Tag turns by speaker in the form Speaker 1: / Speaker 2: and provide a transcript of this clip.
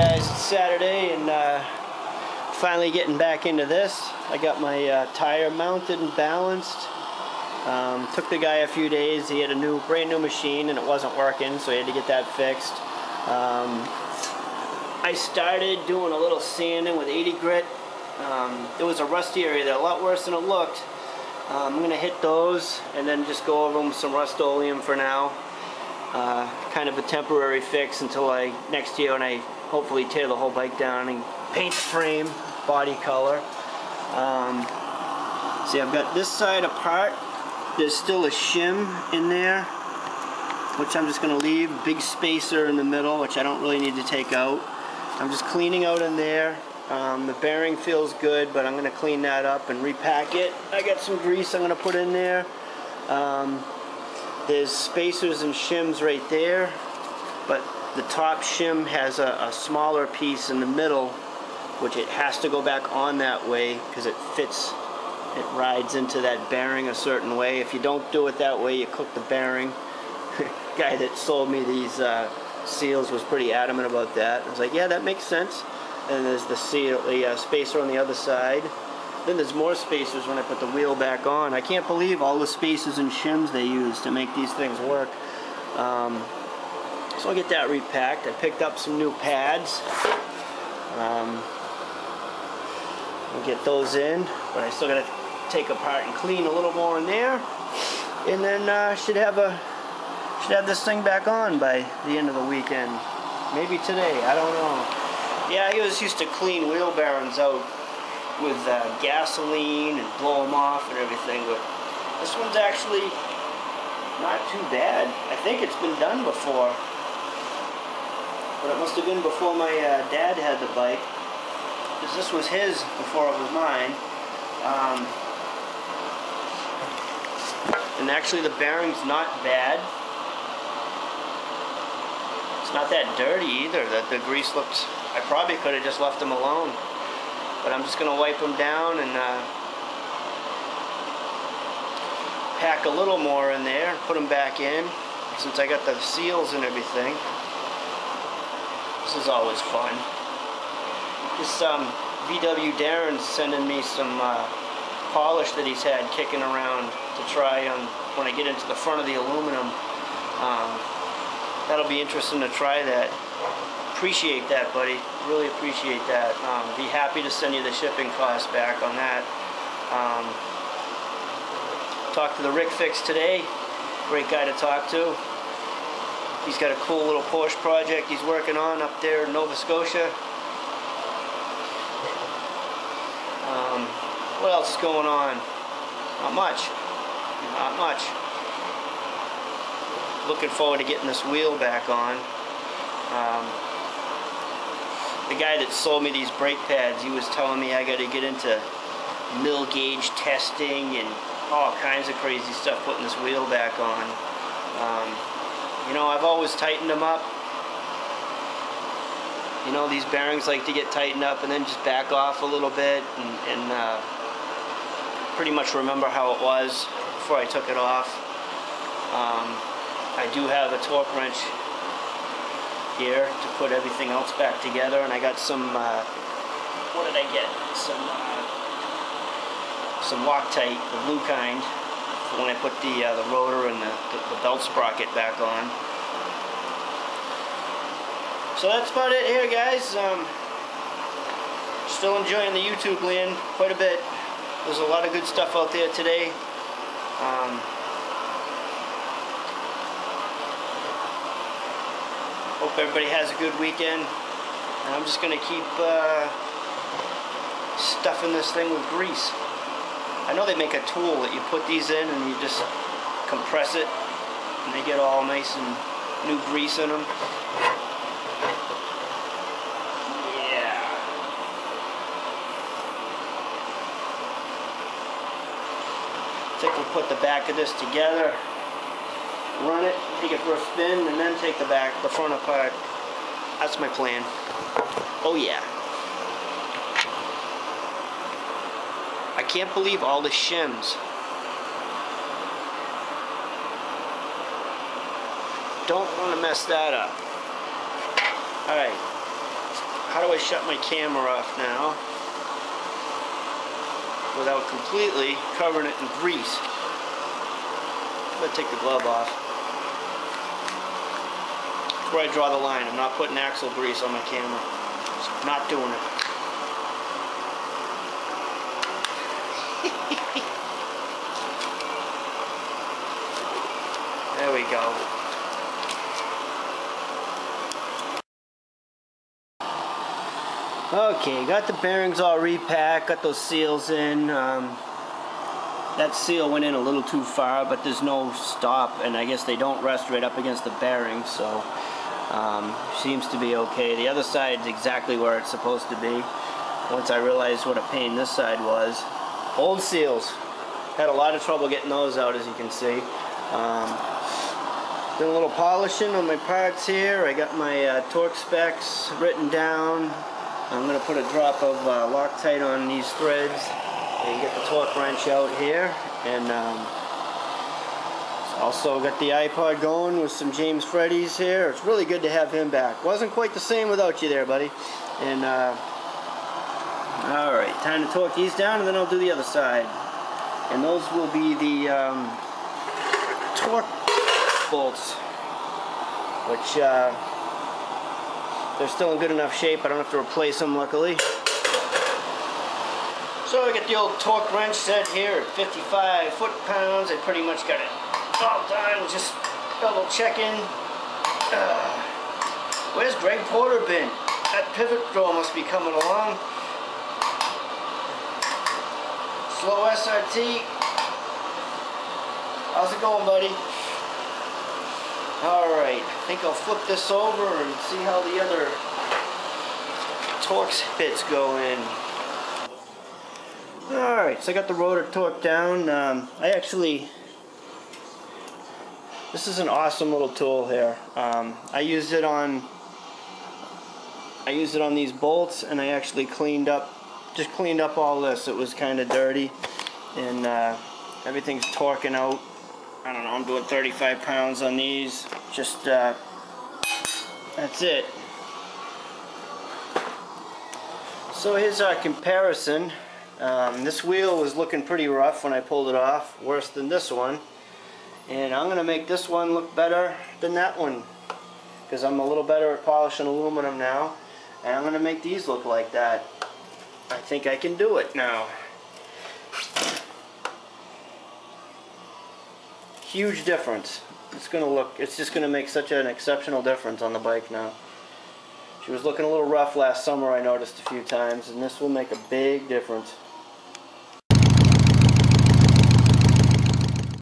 Speaker 1: guys, it's Saturday and finally getting back into this. I got my tire mounted and balanced. Took the guy a few days. He had a brand new machine and it wasn't working, so he had to get that fixed. I started doing a little sanding with 80 grit. There was a rusty area there, a lot worse than it looked. I'm going to hit those and then just go over them with some Rust-Oleum for now. Kind of a temporary fix until next year when I hopefully tear the whole bike down and paint the frame, body color. See, I've got this side apart. There's still a shim in there, which I'm just going to leave. Big spacer in the middle, which I don't really need to take out. I'm just cleaning out in there. The bearing feels good, but I'm going to clean that up and repack it. I got some grease I'm going to put in there. There's spacers and shims right there, but the top shim has a smaller piece in the middle, which it has to go back on that way because it fits, it rides into that bearing a certain way. If you don't do it that way, you cook the bearing. Guy that sold me these seals was pretty adamant about that. I was like, yeah, that makes sense. And there's the spacer on the other side. Then there's more spacers when I put the wheel back on. I can't believe all the spacers and shims they use to make these things work. So I'll get that repacked. I picked up some new pads. I'll get those in, but I still got to take apart and clean a little more in there. And then should have this thing back on by the end of the weekend. Maybe today, I don't know. Yeah, he was used to clean wheel bearings out with gasoline and blow them off and everything, but this one's actually not too bad. I think it's been done before, but it must have been before my dad had the bike, because this was his before it was mine. And actually the bearing's not bad. It's not that dirty either. That the grease looks, I probably could have just left them alone. But I'm just going to wipe them down and pack a little more in there, put them back in, since I got the seals and everything. This is always fun. This VW Darren's sending me some polish that he's had kicking around to try on when I get into the front of the aluminum. That'll be interesting to try that. Appreciate that, buddy. Really appreciate that. Be happy to send you the shipping costs back on that. Talked to the Rick Fix today. Great guy to talk to. He's got a cool little Porsche project he's working on up there in Nova Scotia. What else is going on? Not much. Not much. Looking forward to getting this wheel back on. The guy that sold me these brake pads, he was telling me I got to get into mill gauge testing and all kinds of crazy stuff putting this wheel back on. You know, I've always tightened them up. You know, these bearings like to get tightened up and then just back off a little bit and pretty much remember how it was before I took it off. I do have a torque wrench here to put everything else back together, and I got some what did I get? Some Loctite, the blue kind, for when I put the rotor and the belt sprocket back on. So that's about it here, guys. Still enjoying the YouTube land quite a bit. There's a lot of good stuff out there today. Hope everybody has a good weekend. And I'm just going to keep stuffing this thing with grease. I know they make a tool that you put these in and you just compress it and they get all nice and new grease in them. Yeah. I think we'll put the back of this together. Run it, take it for a spin, and then take the front apart. That's my plan. Oh yeah. I can't believe all the shims. Don't want to mess that up. Alright. how do I shut my camera off now without completely covering it in grease? I'm gonna take the glove off. That's where I draw the line. I'm not putting axle grease on my camera. Just not doing it. There we go. Okay, got the bearings all repacked, got those seals in. That seal went in a little too far, but there's no stop, and I guess they don't rest right up against the bearings, so seems to be okay. The other side's exactly where it's supposed to be. Once I realized what a pain this side was. Old seals. Had a lot of trouble getting those out, as you can see. Did a little polishing on my parts here. I got my torque specs written down. I'm going to put a drop of Loctite on these threads and get the torque wrench out here. And also got the iPod going with some James Freddy's here. It's really good to have him back. Wasn't quite the same without you there, buddy. And alright, time to torque these down, and then I'll do the other side. And those will be the torque bolts, which they're still in good enough shape. I don't have to replace them, luckily. So I got the old torque wrench set here at 55 foot-pounds. I pretty much got it all done. Just double checking. Where's Greg Porter been? That pivot draw must be coming along. Slow SRT. How's it going, buddy? Alright, I think I'll flip this over and see how the other torque bits go in. Alright, so I got the rotor torque down. This is an awesome little tool here. I used it on these bolts, and I actually cleaned up all this. It was kind of dirty, and everything's torquing out. I don't know, I'm doing 35 pounds on these. Just, that's it. So here's our comparison. This wheel was looking pretty rough when I pulled it off, worse than this one. And I'm going to make this one look better than that one, because I'm a little better at polishing aluminum now. And I'm going to make these look like that. I think I can do it now. Huge difference. It's just going to make such an exceptional difference on the bike now. She was looking a little rough last summer, I noticed a few times, and this will make a big difference.